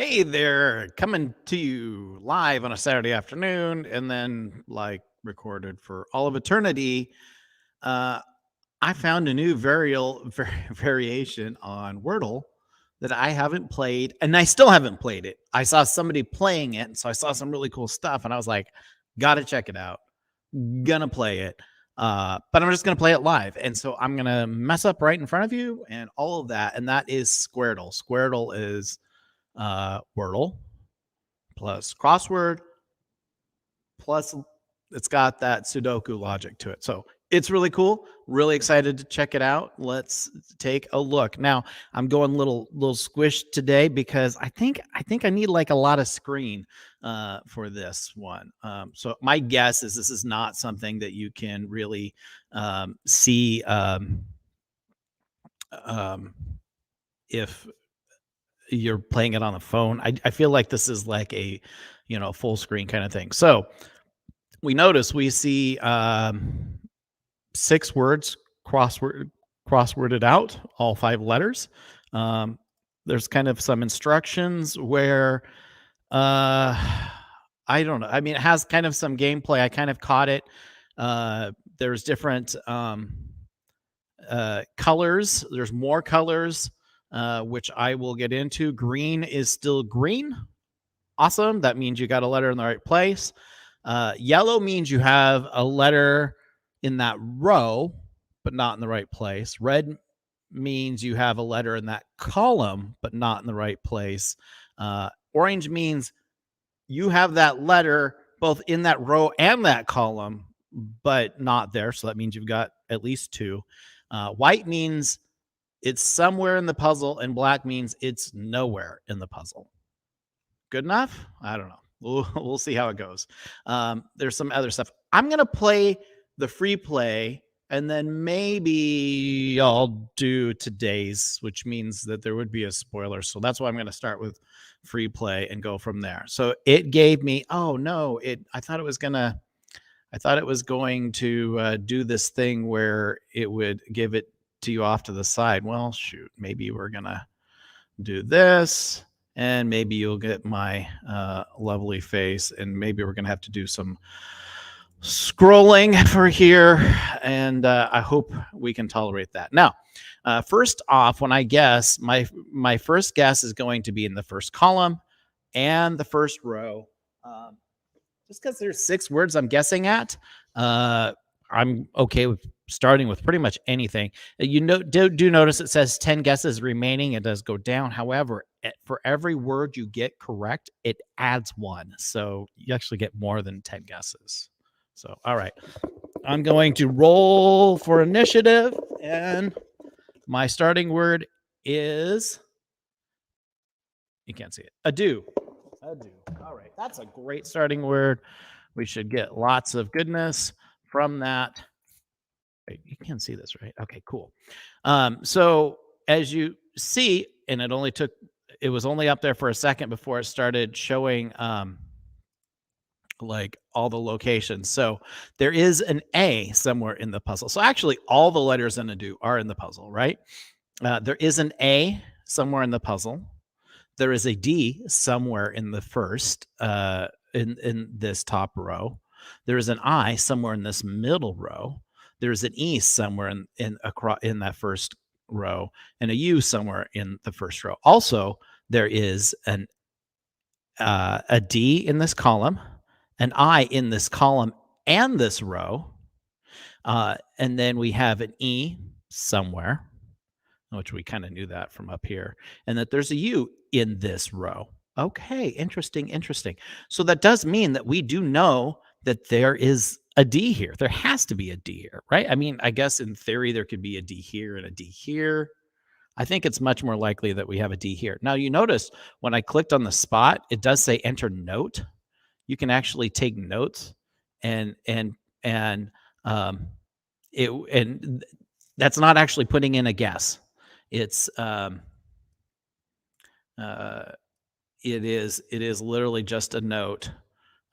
Hey there, coming to you live on a Saturday afternoon and then like recorded for all of eternity. Uh, I found a new variation on Wordle that I haven't played, and I still haven't played it. I saw somebody playing it, and so I saw some really cool stuff, and I was like, gotta check it out. Gonna play it. But I'm just gonna play it live. And so I'm gonna mess up right in front of you and all of that. And that is Squardle. Squardle is Wordle plus crossword plus it's got that Sudoku logic to it. So it's really cool. Really excited to check it out. Let's take a look. Now I'm going little squished today because I think I need like a lot of screen for this one. So my guess is this is not something that you can really see if you're playing it on the phone. I feel like this is like a, full screen kind of thing. So we see 6 words crossworded out, all 5 letters. There's kind of some instructions where I don't know. I mean, it has kind of some gameplay. I kind of caught it. There's different colors. There's more colors, which I will get into. Green is still green. Awesome. That means you got a letter in the right place. Yellow means you have a letter in that row, but not in the right place. Red means you have a letter in that column, but not in the right place. Orange means you have that letter both in that row and that column, but not there. So that means you've got at least 2. White means it's somewhere in the puzzle, and black means it's nowhere in the puzzle. Good enough? I don't know. We'll see how it goes. There's some other stuff. I'm going to play the free play, and then maybe I'll do today's, which means that there would be a spoiler. So that's why I'm going to start with free play and go from there. So it gave me, oh no, I thought it was going to do this thing where it would give it to you off to the side. Well, shoot, maybe we're going to do this. And maybe you'll get my lovely face, and maybe we're going to have to do some scrolling for here, and I hope we can tolerate that. Now, first off, when I guess, my first guess is going to be in the first column and the first row. Just because there's 6 words I'm guessing at, I'm okay with starting with pretty much anything. Do notice it says 10 guesses remaining. It does go down. However, for every word you get correct, it adds 1. So you actually get more than 10 guesses. So, all right. I'm going to roll for initiative, and my starting word is, you can't see it, adieu. Adieu. All right. That's a great starting word. We should get lots of goodness from that. Wait, you can't see this, right? Okay, cool. So as you see, and it was only up there for a second before it started showing like all the locations. So there is an A somewhere in the puzzle. So actually all the letters in adieu are in the puzzle, right? There is an A somewhere in the puzzle. There is a D somewhere in the first, in this top row. There is an I somewhere in this middle row. There's an E somewhere in that first row, and a U somewhere in the first row. Also, there is a D in this column, an I in this column and this row, and then we have an E somewhere, which we kind of knew that from up here, and that there's a U in this row. Okay, interesting. So that does mean that we do know that there is a D here. There has to be a D here, right? I mean, I guess in theory there could be a D here and a D here. I think it's much more likely that we have a D here. Now, you notice when I clicked on the spot, it does say enter note. You can actually take notes, and that's not actually putting in a guess. It's it is literally just a note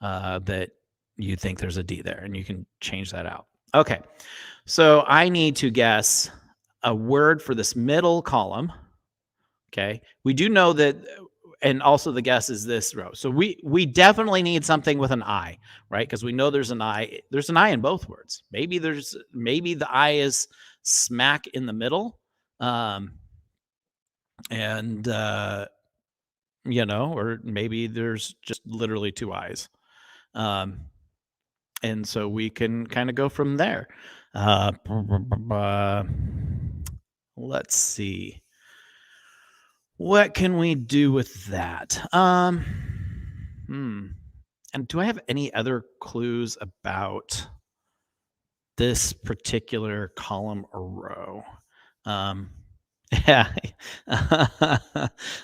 that you think there's a D there, and you can change that out. Okay, so I need to guess a word for this middle column. Okay, we do know that and also the guess is this row. So we definitely need something with an I, right? Because we know there's an I. There's an I in both words. Maybe the I is smack in the middle, um, and or maybe there's just literally two I's, um, and so we can kind of go from there. Uh, let's see. What can we do with that? Hmm. And do I have any other clues about this particular column or row? Um, yeah.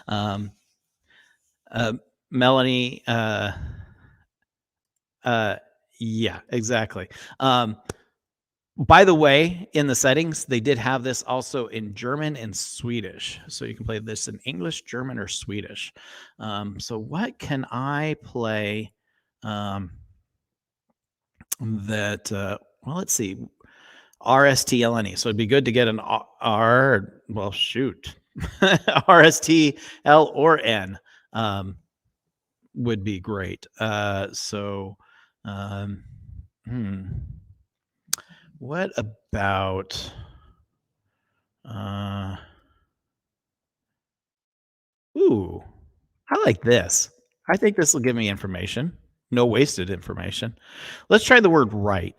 um, uh, Melanie, uh, yeah, exactly. By the way, in the settings, they did have this also in German and Swedish. So you can play this in English, German, or Swedish. So what can I play that, well, let's see, RSTLNE. So it'd be good to get an R, well, shoot, RSTL or N would be great. Um, hmm. What about uh ooh, I like this. I think this will give me information. No wasted information. Let's try the word right.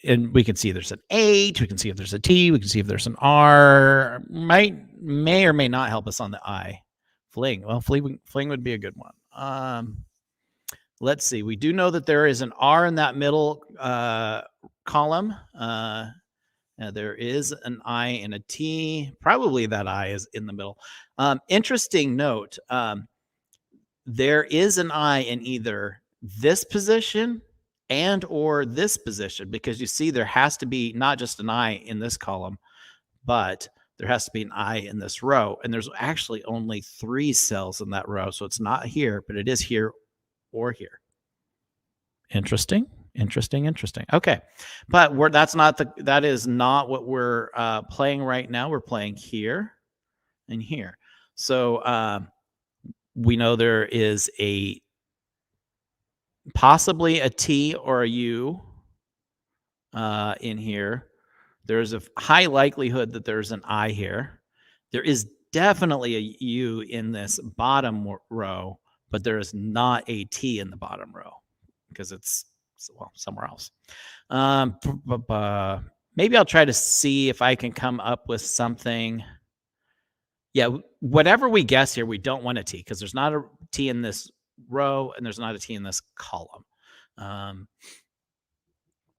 And we can see there's an H, we can see if there's a T, we can see if there's an R. May or may not help us on the I. Fling. Well, fling would be a good one. Let's see. We do know that there is an R in that middle column. There is an I and a T. Probably that I is in the middle. Interesting note. There is an I in either this position and or this position, because you see there has to be not just an I in this column, but there has to be an I in this row. And there's actually only 3 cells in that row. So it's not here, but it is here or here. Interesting. Okay. But that is not what we're playing right now. We're playing here and here. So we know there is possibly a T or a U in here. There's a high likelihood that there's an I here. There is definitely a U in this bottom row, but there is not a T in the bottom row because it's, well, somewhere else. Maybe I'll try to see if I can come up with something. Yeah, whatever we guess here, we don't want a T because there's not a T in this row and there's not a T in this column.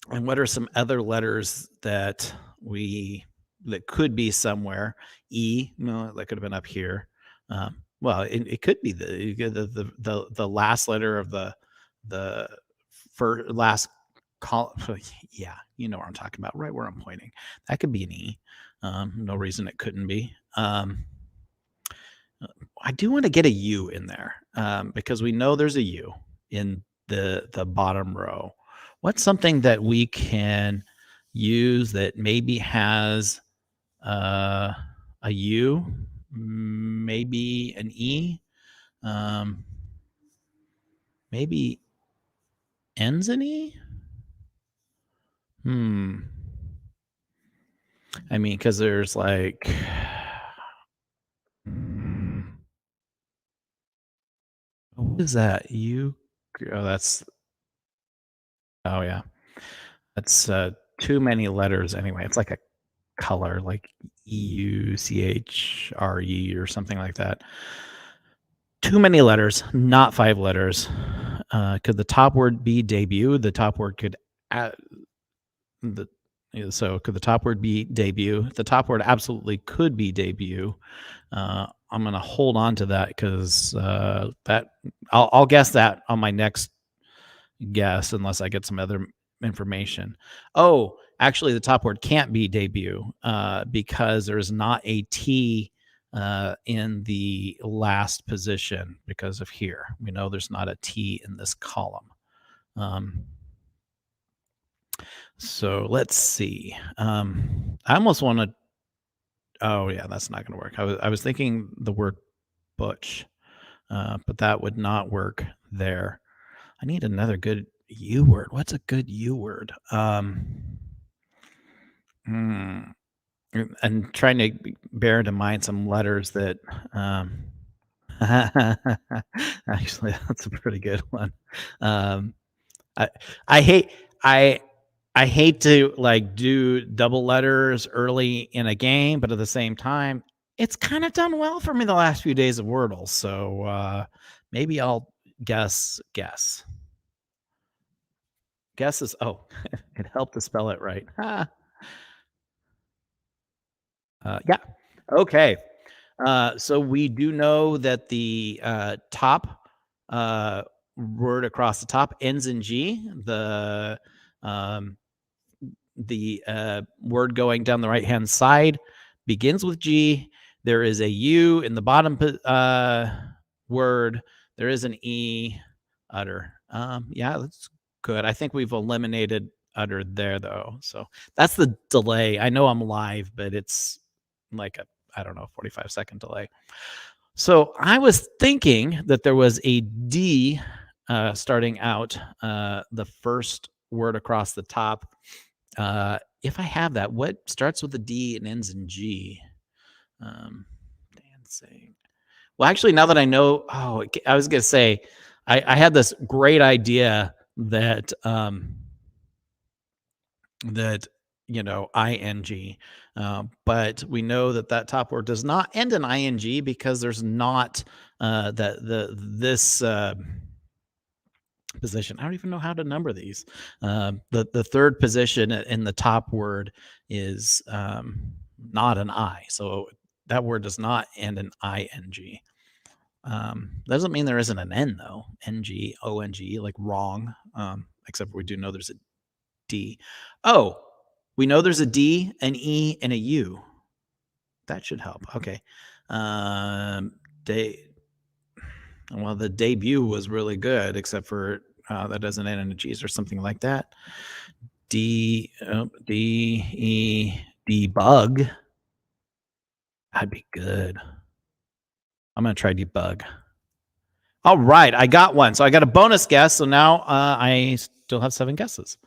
And what are some other letters that could be somewhere? E, no, that could have been up here. Well, it could be the last letter of the first last column. Yeah, you know what I'm talking about, right where I'm pointing. That could be an E. No reason it couldn't be. I do want to get a U in there because we know there's a U in the bottom row. What's something that we can use that maybe has a U, maybe an E, maybe ends in E? I mean, because there's like... What is that? Oh, yeah. That's too many letters anyway. It's like a color, like EUCHRE or something like that. Too many letters, not 5 letters. Could the top word be debut? The top word could could the top word be debut? The top word absolutely could be debut. I'm gonna hold on to that because I'll guess that on my next guess unless I get some other information. Oh, actually, the top word can't be debut because there's not a T in the last position because of here. We know there's not a T in this column. So let's see. I almost want to. Oh yeah, that's not going to work. I was thinking the word butch. but that would not work there. I need another good U word. What's a good U word? Hmm, and trying to bear in mind some letters that. Actually, that's a pretty good one. Um, I I hate I I hate to like do double letters early in a game, but at the same time, it's kind of done well for me the last few days of Wordle. So maybe I'll guess is it helped to spell it right. Yeah. Okay. So we do know that the top uh, word across the top ends in G. Um, the word going down the right hand side begins with G. There is a U in the bottom word. There is an E utter. Yeah, that's good. I think we've eliminated utter there though. So that's the delay. I know I'm live, but it's like a, I don't know, 45-second delay. So I was thinking that there was a D starting out the first word across the top. If I have that, what starts with a D and ends in G? Dancing. Well, actually, now that I know, I was gonna say, I had this great idea that that ing, but we know that that top word does not end in ing because there's not that this position. I don't even know how to number these. The third position in the top word is not an I, so that word does not end in ing. Doesn't mean there isn't an N though. Ong, like wrong. Except we do know there's a D. Oh, we know there's a D, an E, and a U. That should help. Okay. They Well, the debut was really good, except for that doesn't end in a G's or something like that. Debug. That'd be good. I'm gonna try debug. All right, I got one. So I got a bonus guess. So now I still have 7 guesses.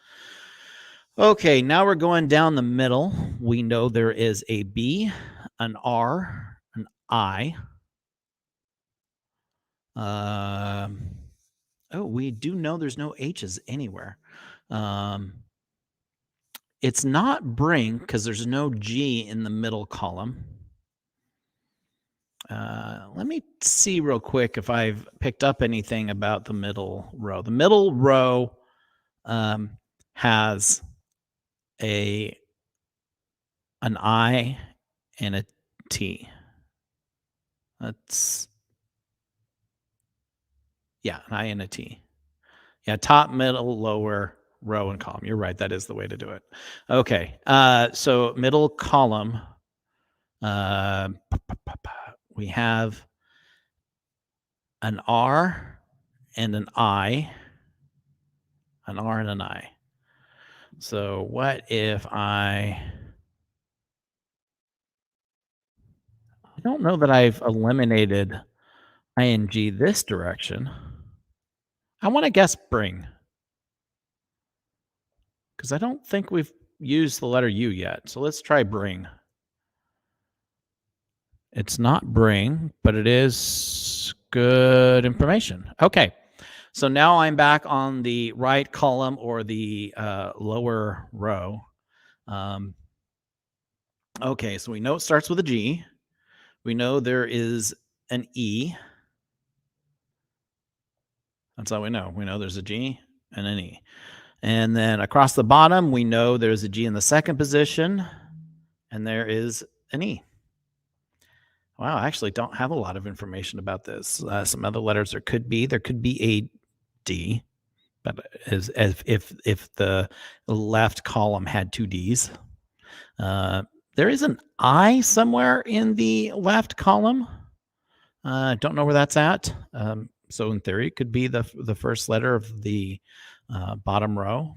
Okay, now we're going down the middle. We know there is a B, an R, an I. We do know there's no H's anywhere. It's not bring because there's no G in the middle column. Let me see real quick if I've picked up anything about the middle row. The middle row has an I and a T. That's an I and a T. Yeah, top, middle, lower, row, and column. You're right. That is the way to do it. Okay. So middle column, we have an R and an I. An R and an I. So what if I don't know that I've eliminated ing this direction. I want to guess bring because I don't think we've used the letter U yet. So let's try bring. It's not bring, but it is good information. Okay. So now I'm back on the right column or the lower row. Okay, so we know it starts with a G. We know there is an E. That's all we know. We know there's a G and an E. And then across the bottom, we know there's a G in the second position, and there is an E. Wow, I actually don't have a lot of information about this. Some other letters there could be a D, but as if the left column had 2 Ds. There is an I somewhere in the left column. Don't know where that's at. So in theory, it could be the first letter of the bottom row.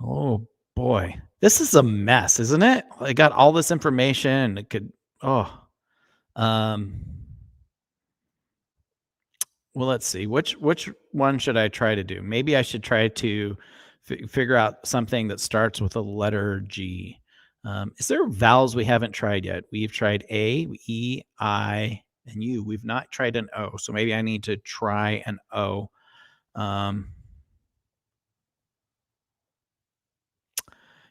Oh boy, this is a mess, isn't it? I got all this information. It could. Oh, Um, well, let's see. Which one should I try to do? Maybe I should try to figure out something that starts with a letter G. Is there vowels we haven't tried yet? We've tried A, E, I, and U. We've not tried an O, so maybe I need to try an O. Um,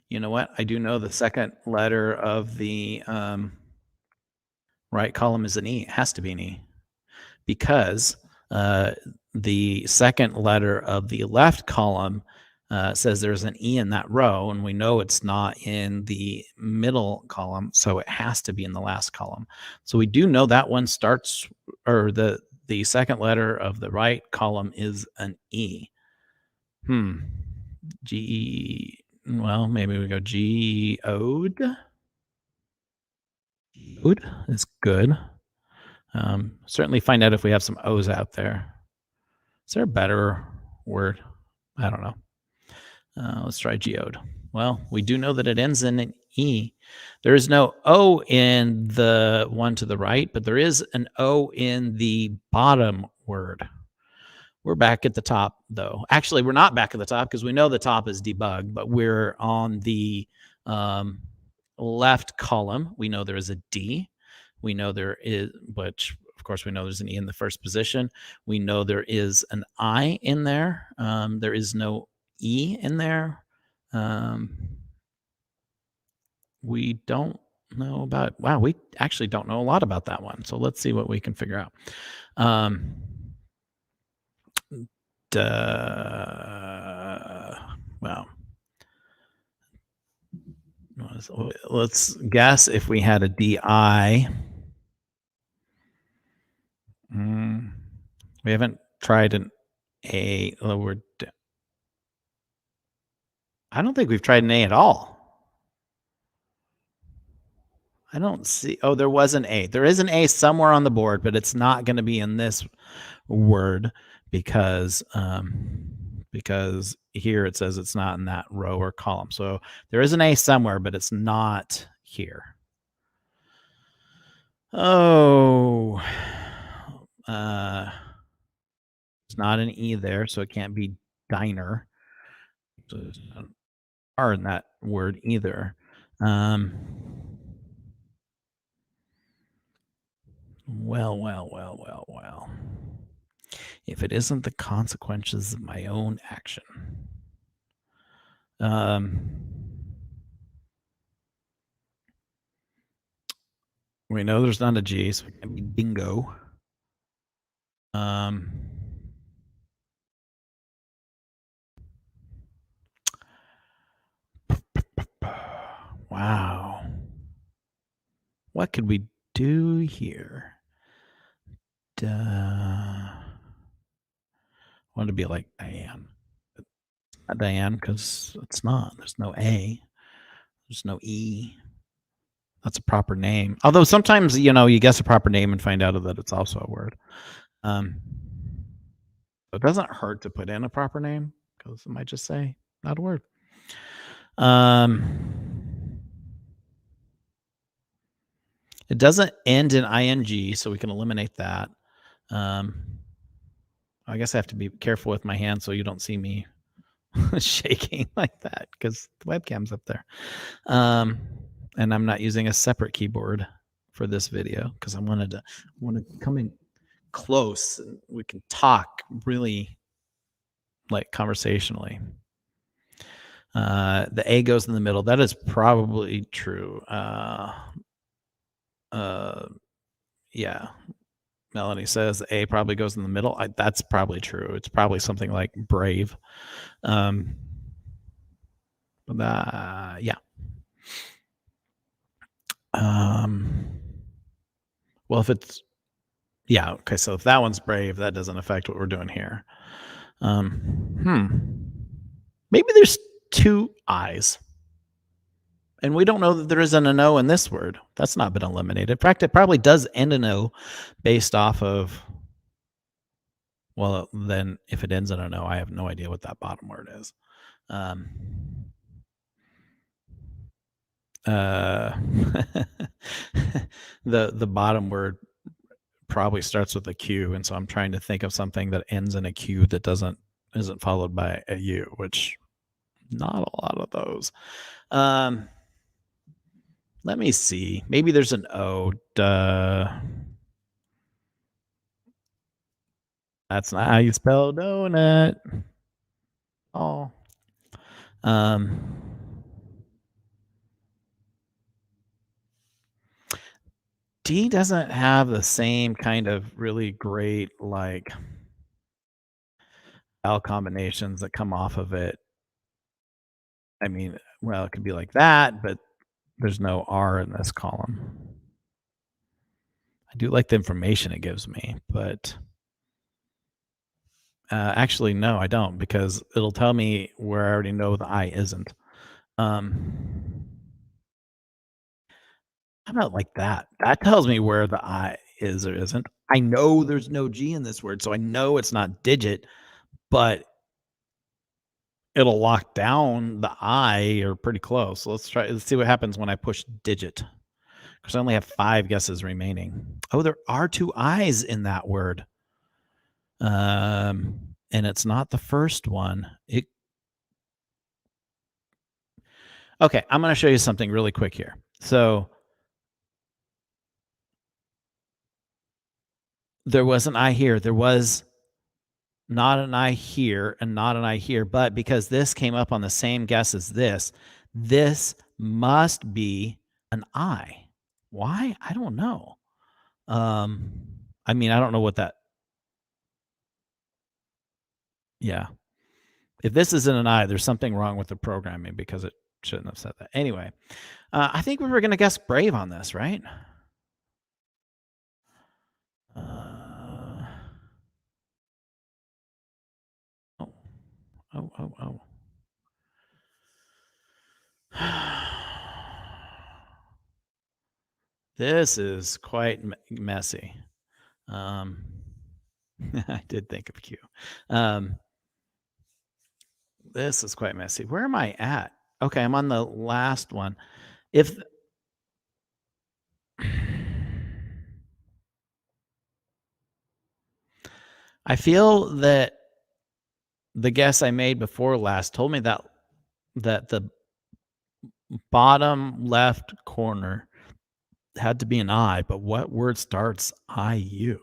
you know what? I do know the second letter of the right column is an E. It has to be an E because the second letter of the left column says there's an E in that row, and we know it's not in the middle column, so it has to be in the last column. So we do know that one starts, or the second letter of the right column is an E. G. Well, maybe we go G Ode. Ode is good. Certainly find out if we have some O's out there. Is there a better word? I don't know. Let's try geode. Well, we do know that it ends in an E. There is no O in the one to the right, but there is an O in the bottom word. We're back at the top, though. Actually, we're not back at the top because we know the top is debug, but we're on the left column. We know there is a D. We know there is, which of course we know there's an E in the first position. We know there is an I in there. There is no E in there. We don't know about, wow, we actually don't know a lot about that one. So let's see what we can figure out. Well, let's guess if we had a DI. We haven't tried an A. I don't think we've tried an A at all. I don't see. Oh, there was an A. There is an A somewhere on the board, but it's not going to be in this word because here it says it's not in that row or column. So there is an A somewhere, but it's not here. Oh, it's not an E there, so it can't be diner. So there's not an R in that word either. Well. If it isn't the consequences of my own action. We know there's not a G, so it can be dingo. Wow. What could we do here? I want to be like Diane. Not Diane because it's not. There's no A. There's no E. That's a proper name. Although sometimes, you guess a proper name and find out that it's also a word. It doesn't hurt to put in a proper name because it might just say not a word. It doesn't end in ing, so we can eliminate that. I guess I have to be careful with my hand so you don't see me shaking like that because the webcam's up there. And I'm not using a separate keyboard for this video because I want to come in close and we can talk really like conversationally. The A goes in the middle. That is probably true. Yeah. Melanie says the A probably goes in the middle. That's probably true. It's probably something like brave. Yeah. Well, if it's, yeah, okay. So if that one's brave, that doesn't affect what we're doing here. Maybe there's two I's. And we don't know that there isn't an O in this word. That's not been eliminated. In fact, it probably does end in O based off of, well, then if it ends in an O, I have no idea what that bottom word is. Uh, the bottom word probably starts with a Q, and so I'm trying to think of something that ends in a Q that doesn't isn't followed by a U, which not a lot of those. Um, let me see. Maybe there's an O. Duh. That's not how you spell donut. Oh. Um, D doesn't have the same kind of really great like vowel combinations that come off of it. I mean, well, it could be like that, but there's no R in this column. I do like the information it gives me, but actually, no, I don't because it'll tell me where I already know the I isn't. Um, how about like that? That tells me where the I is or isn't. I know there's no G in this word, so I know it's not digit, but it'll lock down the I or pretty close. So let's see what happens when I push digit. Because I only have 5 guesses remaining. Oh, there are 2 I's in that word. And it's not the first one. Okay, I'm gonna show you something really quick here. So there was an I here. There was not an I here and not an I here, but because this came up on the same guess as this must be an I. Why? I don't know. Um, I mean, I don't know what that. Yeah. If this isn't an I, there's something wrong with the programming because it shouldn't have said that. Anyway, I think we were going to guess brave on this, right? Uh, oh, oh. This is quite messy. Um, I did think of Q. Um, this is quite messy. Where am I at? Okay, I'm on the last one. If I feel that the guess I made before last told me that the bottom left corner had to be an I, but what word starts IU?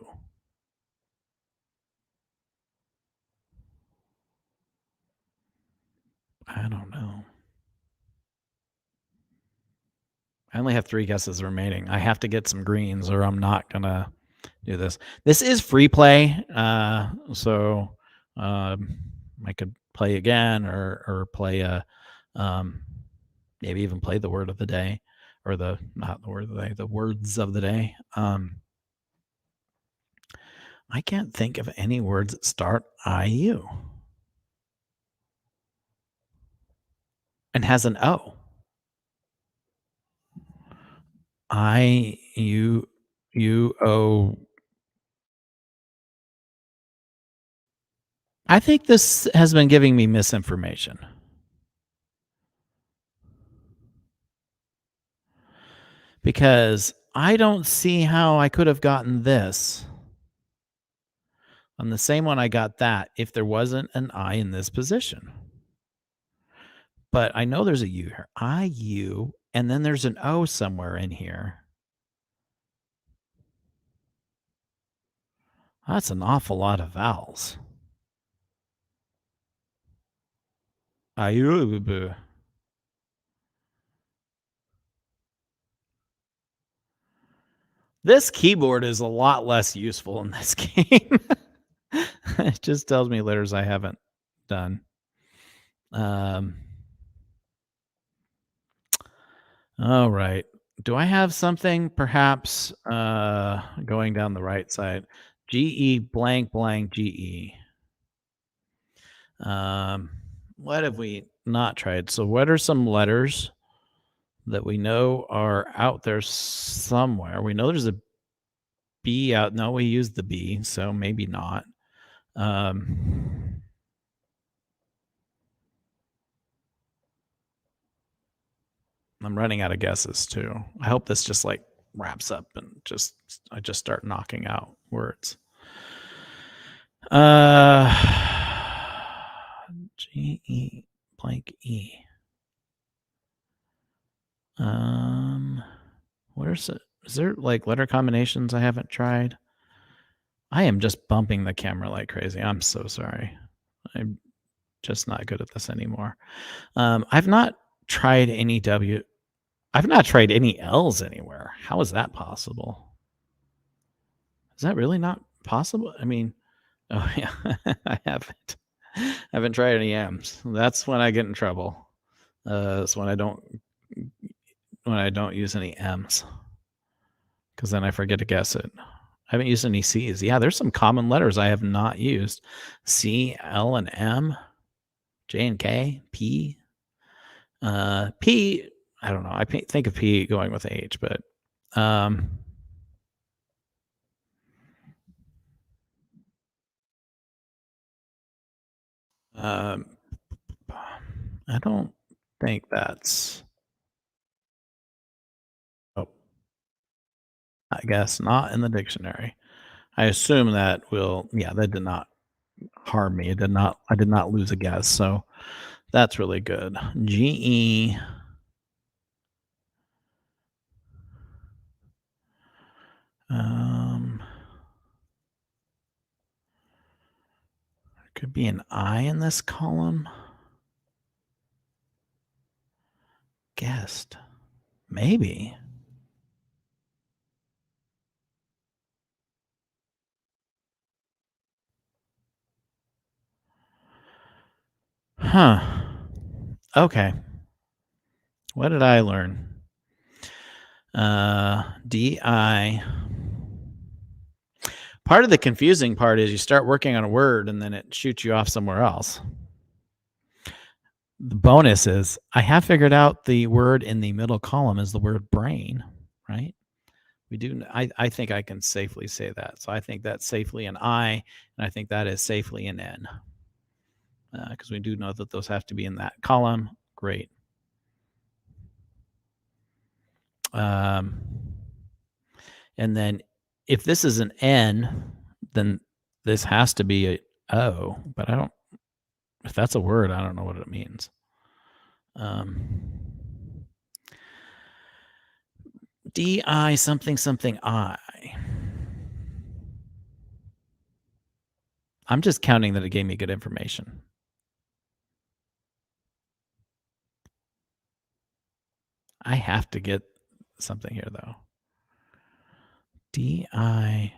I don't know. I only have 3 guesses remaining. I have to get some greens or I'm not gonna do this. This is free play, so, I could play again or play a, um, maybe even play the word of the day or the not the word of the day, the words of the day. I can't think of any words that start IU and has an O. I-U-U-O. I think this has been giving me misinformation because I don't see how I could have gotten this on the same one I got that if there wasn't an I in this position. But I know there's a U here. I-U, and then there's an O somewhere in here. That's an awful lot of vowels. I-U. This keyboard is a lot less useful in this game. It just tells me letters I haven't done. Um, all right. Do I have something perhaps going down the right side? GE blank blank GE. What have we not tried? So what are some letters that we know are out there somewhere? We know there's a B out. No, we used the B, so maybe not. Um, I'm running out of guesses too. I hope this just like wraps up and I just start knocking out words. G E blank E. Where's it? Is there like letter combinations I haven't tried? I am just bumping the camera like crazy. I'm so sorry. I'm just not good at this anymore. I've not tried any W. I've not tried any L's anywhere. How is that possible? Is that really not possible? I mean, oh yeah, I haven't tried any M's. That's when I get in trouble. That's when I don't use any M's, because then I forget to guess it. I haven't used any C's. Yeah, there's some common letters I have not used. C, L, and M, J and K, P. P, I don't know. I think of P going with H, but um, um, I don't think that's. Oh, I guess not in the dictionary. I assume that will. Yeah, that did not harm me. It did not. I did not lose a guess. So that's really good. GE. Could be an I in this column. Guessed. Maybe. Huh. Okay. What did I learn? DI. Part of the confusing part is you start working on a word and then it shoots you off somewhere else. The bonus is I have figured out the word in the middle column is the word brain, right? We do. I think I can safely say that. So I think that's safely an I, and I think that is safely an N, because we do know that those have to be in that column. Great. And then if this is an N, then this has to be a O, but I don't, if that's a word, I don't know what it means. DI something something I. I'm just counting that it gave me good information. I have to get something here though. DI.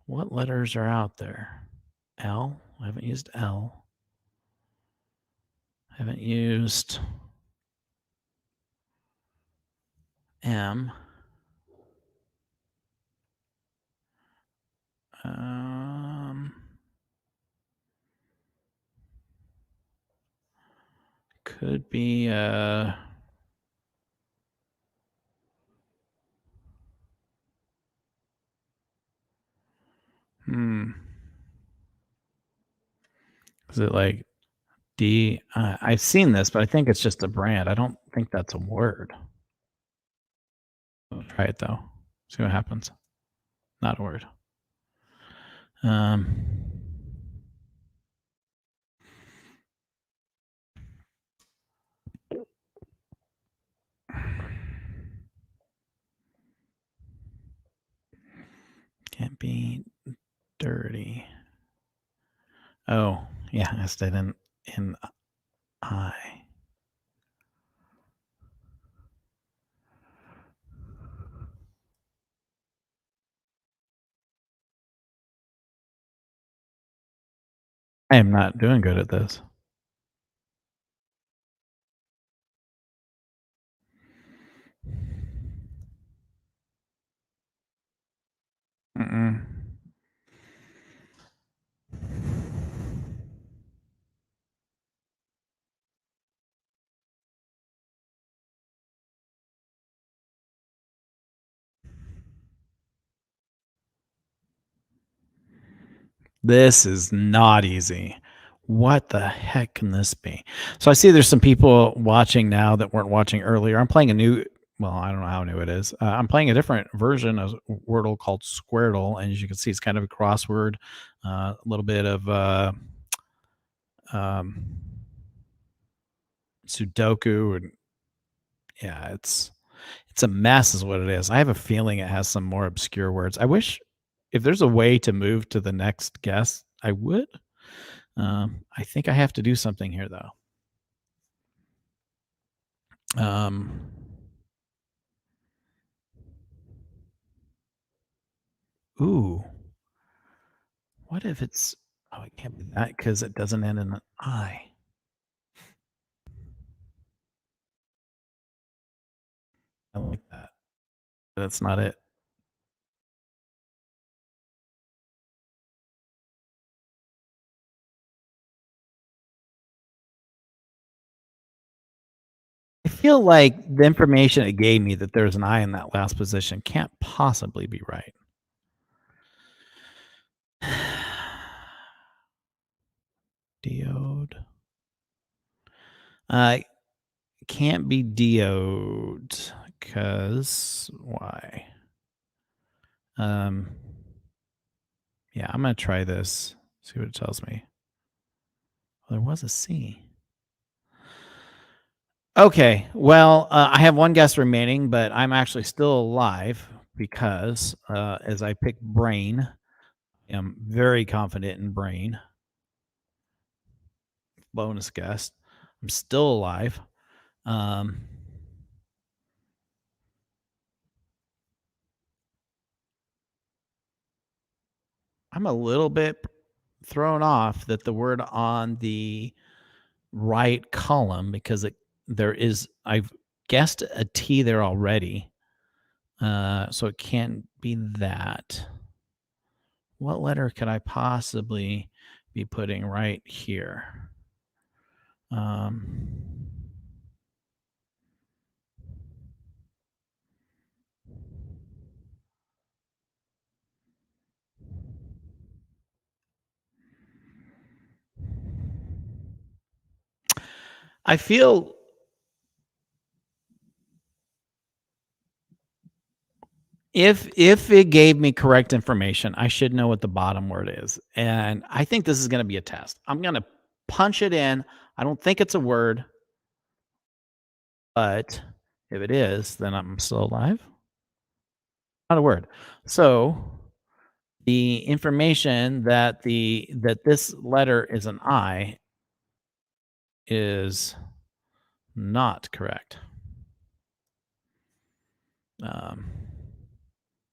What letters are out there? L. I haven't used L. I haven't used M. Could be is it like D? I've seen this, but I think it's just a brand. I don't think that's a word. I'll try it though. See what happens. Not a word. Can't be dirty. Oh, yeah, I stayed in I. I am not doing good at this. Mm-mm. This is not easy. What the heck can this be? So I see there's some people watching now that weren't watching earlier. I'm playing a new, well, I don't know how new it is. I'm playing a different version of Wordle called Squardle, and as you can see, it's kind of a crossword, a little bit of um, Sudoku, and yeah, it's a mess, is what it is. I have a feeling it has some more obscure words. I wish if there's a way to move to the next guess, I would. I think I have to do something here, though. Um, ooh, what if it's? Oh, it can't be that because it doesn't end in an I. I like that. That's not it. I feel like the information it gave me that there's an I in that last position can't possibly be right. Diode. Uh, can't be diode because why? Um, yeah, I'm gonna try this. See what it tells me. Well, there was a C. Okay, well, I have one guess remaining, but I'm actually still alive because as I pick brain, I'm very confident in brain. Bonus guess. I'm still alive. Um, I'm a little bit thrown off that the word on the right column because there is I've guessed a T there already. So it can't be that. What letter could I possibly be putting right here? Um, I feel if it gave me correct information, I should know what the bottom word is. And I think this is going to be a test. I'm going to punch it in. I don't think it's a word, but if it is, then I'm still alive. Not a word. So the information that this letter is an I is not correct. Um,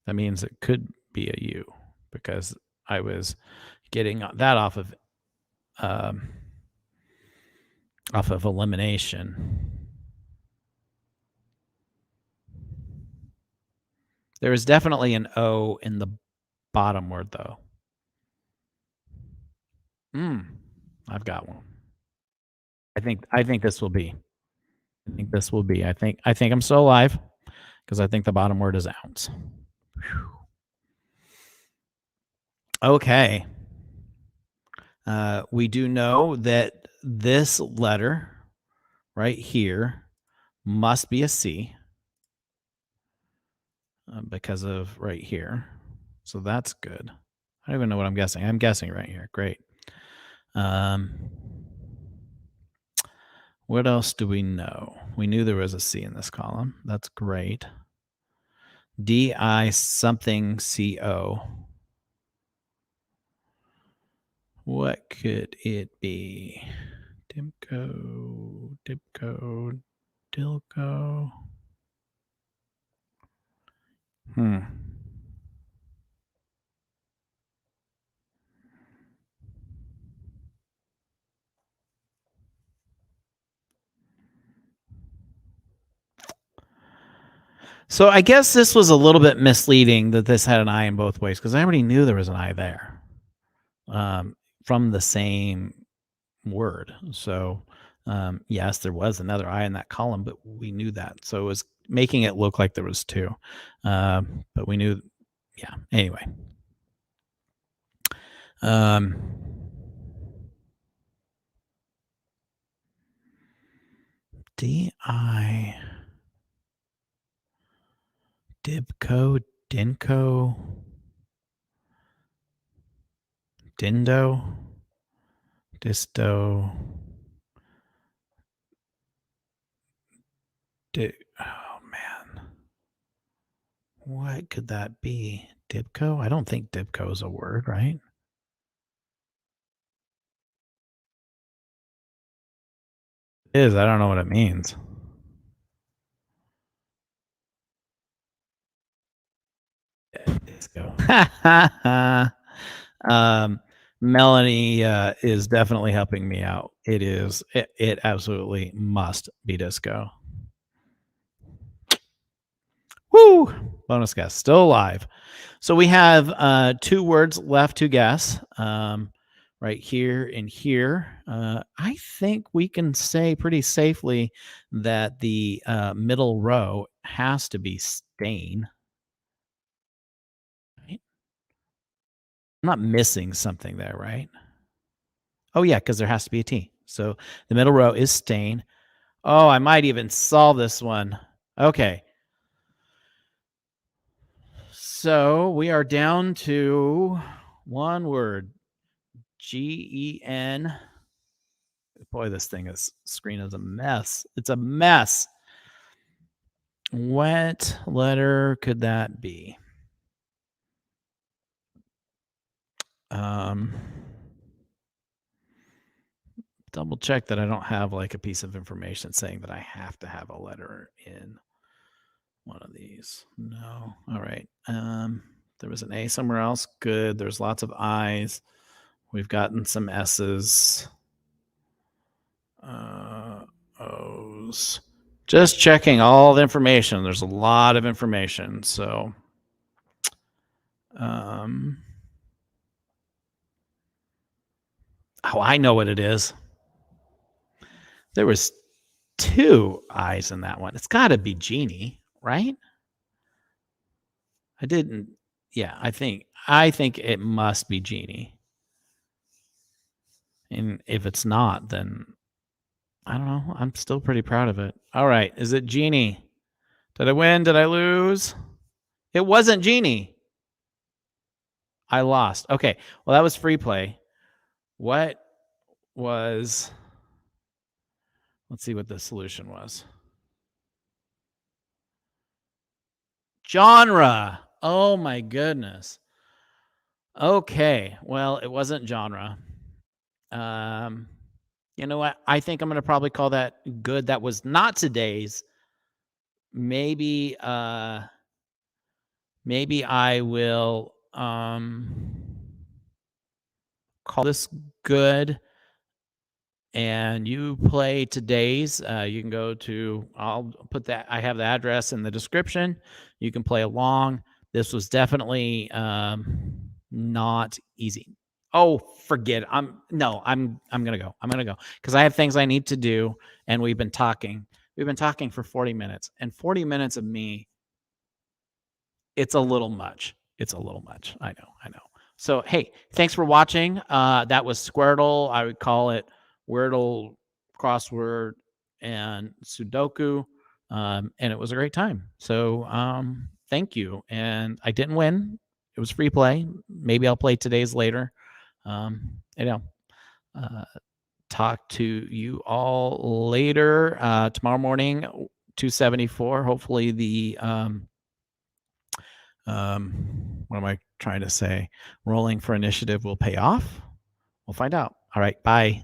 that means it could be a U because I was getting that um, off of elimination. There is definitely an O in the bottom word, though. I've got one. I think this will be. I think this will be. I think I'm still alive because I think the bottom word is ounce. Whew. Okay. We do know that this letter right here must be a C because of right here. So that's good. I don't even know what I'm guessing. I'm guessing right here. Great. Um, what else do we know? We knew there was a C in this column. That's great. DI something CO. What could it be? Dimco, Dipco, Dilco. Hmm. So I guess this was a little bit misleading that this had an I in both ways because I already knew there was an I there from the same word. So yes, there was another I in that column, but we knew that. So it was making it look like there was two, but we knew. Yeah. Anyway. Um, D-I, Dibco, Dinko, Dindo, Disto, oh man. What could that be? Dibco? I don't think Dibco is a word, right? It is. I don't know what it means. Disco. um, Melanie is definitely helping me out. It is. It absolutely must be disco. Woo! Bonus guess. Still alive. So we have 2 words left to guess. Right here and here. I think we can say pretty safely that the middle row has to be stain. Right? I'm not missing something there, right? Oh, yeah, because there has to be a T. So the middle row is stain. Oh, I might even solve this one. Okay. So we are down to one word. Gen. Boy, this screen is a mess. It's a mess. What letter could that be? Double check that I don't have like a piece of information saying that I have to have a letter in one of these. No. All right. There was an A somewhere else. Good. There's lots of I's. We've gotten some S's. O's. Just checking all the information. There's a lot of information. So, oh, I know what it is. There was 2 I's in that one. It's got to be Genie, right? I didn't. Yeah, I think it must be Genie. And if it's not, then I don't know. I'm still pretty proud of it. All right, is it Genie? Did I win? Did I lose? It wasn't Genie. I lost. Okay. Well, that was free play. What was Let's see what the solution was. Genre. Oh my goodness. Okay. Well, it wasn't genre. You know what? I think I'm going to probably call that good. That was not today's. Maybe maybe I will call this good, and you play today's. You can go to, I'll put that, I have the address in the description. You can play along. This was definitely not easy. Oh, forget it. I'm gonna go. I'm gonna go because I have things I need to do, and we've been talking. We've been talking for 40 minutes, and 40 minutes of me, it's a little much. It's a little much. I know. I know. So, hey, thanks for watching. That was Squardle. I would call it Wordle, crossword, and Sudoku. And it was a great time. So, thank you. And I didn't win. It was free play. Maybe I'll play today's later. You know, talk to you all later. Tomorrow morning, 274. Hopefully the what am I trying to say? Rolling for initiative will pay off. We'll find out. All right. Bye.